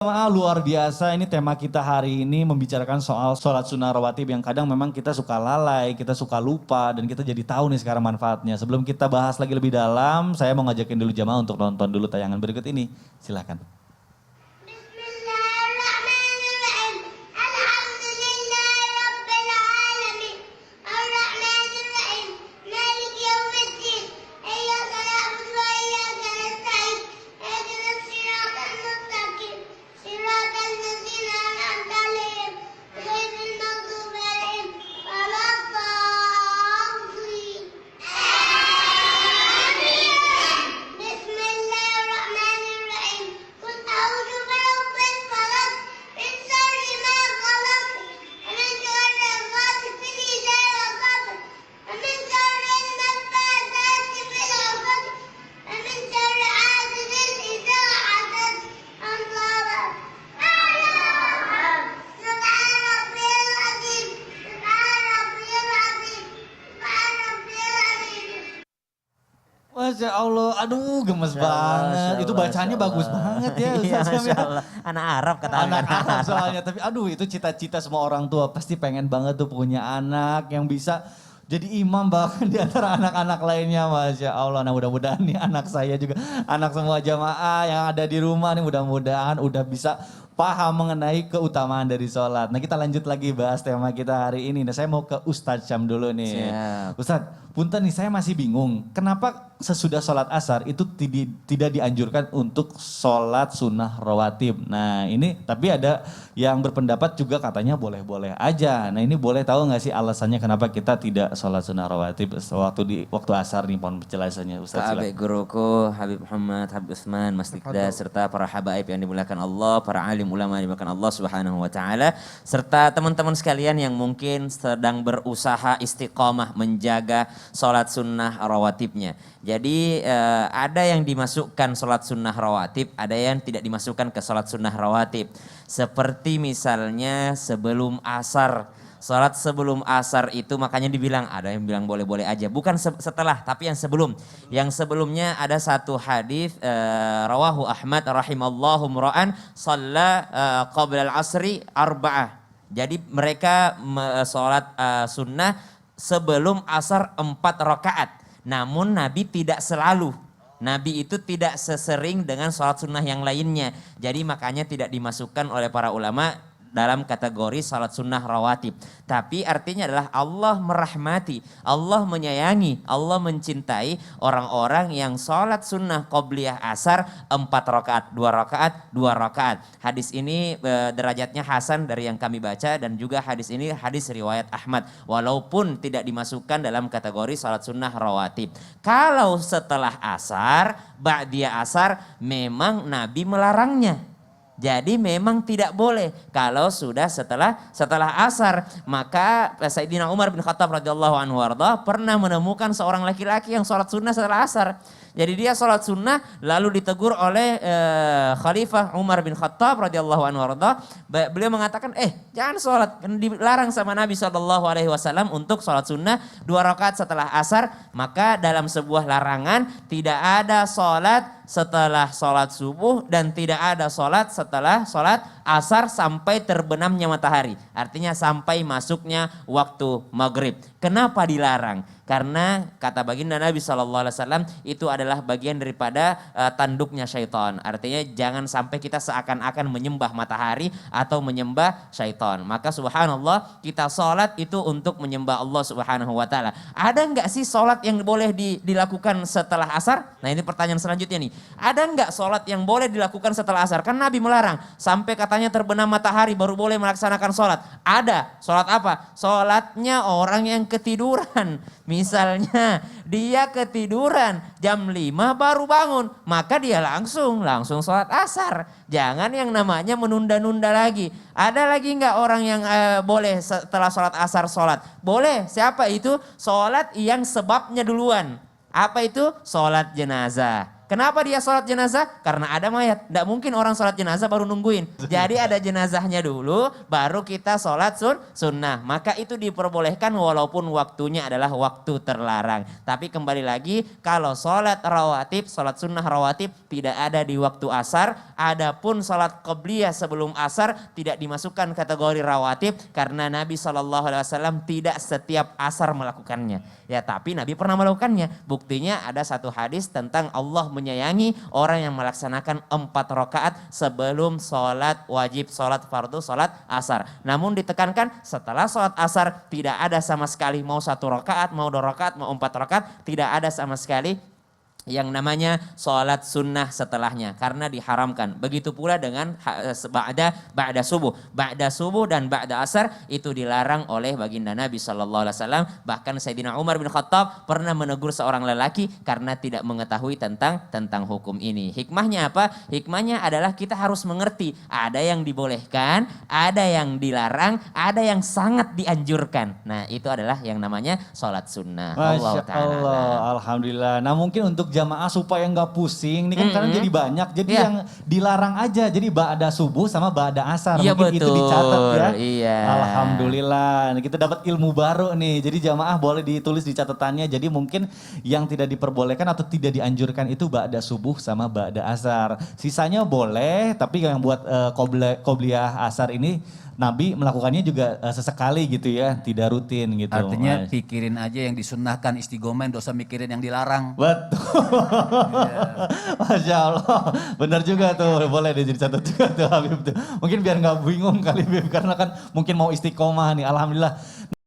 Luar biasa, ini tema kita hari ini membicarakan soal sholat sunnah rawatib yang kadang memang kita suka lalai, kita suka lupa, dan kita jadi tahu nih sekarang manfaatnya. Sebelum kita bahas lagi lebih dalam, saya mau ngajakin dulu jamaah untuk nonton dulu tayangan berikut ini. Silakan. Masya Allah, aduh gemes banget. Itu bacaannya bagus banget ya Iya, Ustaz Masya Kamil. Allah. Anak Arab kata Anak Arab soalnya, tapi aduh itu cita-cita semua orang tua. Pasti pengen banget tuh punya anak yang bisa jadi imam bahkan di antara anak-anak lainnya. Masya Allah, nah mudah-mudahan nih anak saya juga, anak semua jamaah yang ada di rumah nih mudah-mudahan udah bisa paham mengenai keutamaan dari sholat. Nah kita lanjut lagi bahas tema kita hari ini. Nah saya mau ke Ustadz Syam dulu nih. Siap. Ustadz, punten nih saya masih bingung. Kenapa sesudah sholat asar itu tidak dianjurkan untuk sholat sunnah rawatib. Nah ini tapi ada yang berpendapat juga katanya boleh-boleh aja. Nah ini boleh tahu nggak sih alasannya kenapa kita tidak sholat sunnah rawatib waktu asar nih, mohon penjelasannya Ustadz. Ka'abik guruku, Habib Muhammad, Habib Utsman, Mas Dikda, serta para habaib yang dimuliakan Allah, para alim ulama yang dimuliakan Allah Subhanahu wa taala, serta teman-teman sekalian yang mungkin sedang berusaha istiqomah menjaga sholat sunnah rawatibnya. Jadi ada yang dimasukkan sholat sunnah rawatib, ada yang tidak dimasukkan ke sholat sunnah rawatib. Seperti misalnya sebelum asar. Salat sebelum asar itu makanya dibilang, ada yang bilang boleh-boleh aja. Bukan setelah, tapi yang sebelum. Yang sebelumnya ada satu hadis rawahu Ahmad rahimallahu mura'an shalla qabla al-asri arba'ah. Jadi mereka salat sunnah sebelum asar 4 rakaat. Namun Nabi tidak selalu. Nabi itu tidak sesering dengan sholat sunnah yang lainnya. Jadi makanya tidak dimasukkan oleh para ulama dalam kategori salat sunnah rawatib. Tapi artinya adalah Allah merahmati, Allah menyayangi, Allah mencintai orang-orang yang salat sunnah qobliyah asar 4 rakaat, 2 rakaat, 2 rakaat. Hadis ini derajatnya hasan dari yang kami baca, dan juga hadis ini hadis riwayat Ahmad. Walaupun tidak dimasukkan dalam kategori salat sunnah rawatib. Kalau setelah asar, ba'diyah asar, memang Nabi melarangnya. Jadi memang tidak boleh kalau sudah setelah asar. Maka Sayyidina Umar bin Khattab radhiyallahu anhu pernah menemukan seorang laki-laki yang sholat sunnah setelah asar. Jadi dia sholat sunnah lalu ditegur oleh Khalifah Umar bin Khattab radhiyallahu anhu. Beliau mengatakan, jangan sholat, dilarang sama Nabi SAW untuk sholat sunnah 2 rakaat setelah asar. Maka dalam sebuah larangan tidak ada sholat setelah sholat subuh dan tidak ada sholat setelah sholat asar sampai terbenamnya matahari. Artinya sampai masuknya waktu maghrib. Kenapa dilarang? Karena kata baginda Nabi SAW itu adalah bagian daripada tanduknya syaitan. Artinya jangan sampai kita seakan-akan menyembah matahari atau menyembah syaitan. Maka subhanallah kita sholat itu untuk menyembah Allah Subhanahu wa ta'ala. Ada enggak sih sholat yang boleh dilakukan setelah asar? Nah ini pertanyaan selanjutnya nih. Ada enggak sholat yang boleh dilakukan setelah asar? Kan Nabi melarang. Sampai katanya terbenam matahari baru boleh melaksanakan sholat. Ada. Sholat apa? Sholatnya orang yang ketiduran. Misalnya dia ketiduran jam 5 baru bangun. Maka dia langsung sholat asar. Jangan yang namanya menunda-nunda lagi. Ada lagi enggak orang yang boleh setelah sholat asar sholat? Boleh. Siapa itu? Sholat yang sebabnya duluan. Apa itu? Sholat jenazah. Kenapa dia sholat jenazah? Karena ada mayat. Tidak mungkin orang sholat jenazah baru nungguin. Jadi ada jenazahnya dulu, baru kita sholat sunnah. Maka itu diperbolehkan walaupun waktunya adalah waktu terlarang. Tapi kembali lagi, kalau sholat rawatib, sholat sunnah rawatib tidak ada di waktu asar. Adapun sholat qobliyah sebelum asar tidak dimasukkan kategori rawatib karena Nabi SAW tidak setiap asar melakukannya. Ya, tapi Nabi pernah melakukannya. Buktinya ada satu hadis tentang Allah menyayangi orang yang melaksanakan 4 rakaat sebelum sholat wajib, sholat fardu, sholat asar. Namun ditekankan setelah sholat asar tidak ada sama sekali mau 1 rakaat, mau 2 rakaat, mau 4 rakaat, tidak ada sama sekali yang namanya sholat sunnah setelahnya karena diharamkan. Begitu pula dengan ba'da subuh. Ba'da subuh dan ba'da asar itu dilarang oleh baginda Nabi SAW. Bahkan Sayyidina Umar bin Khattab pernah menegur seorang lelaki karena tidak mengetahui tentang hukum ini. Hikmahnya apa? Hikmahnya adalah kita harus mengerti ada yang dibolehkan, ada yang dilarang, ada yang sangat dianjurkan. Nah itu adalah yang namanya sholat sunnah. Masya Allah, Alhamdulillah. Nah mungkin untuk jamaah supaya nggak pusing, ini kan karena jadi banyak, jadi yang dilarang aja, jadi ba'da subuh sama ba'da asar, Iya, mungkin itu betul. dicatat ya. Iya. Alhamdulillah, Nah, kita dapat ilmu baru nih, jadi jamaah boleh ditulis di catatannya, jadi mungkin yang tidak diperbolehkan atau tidak dianjurkan itu ba'da subuh sama ba'da asar. Sisanya boleh, tapi yang buat qobliyah asar ini Nabi melakukannya juga sesekali gitu ya, tidak rutin gitu. Artinya pikirin aja yang disunnahkan, istiqomah, nggak usah mikirin yang dilarang. Betul. Masya Allah. Benar juga tuh. Boleh deh jadi catat juga tuh Habib tuh. Mungkin biar nggak bingung kali Habib. Karena kan mungkin mau istiqomah nih. Alhamdulillah.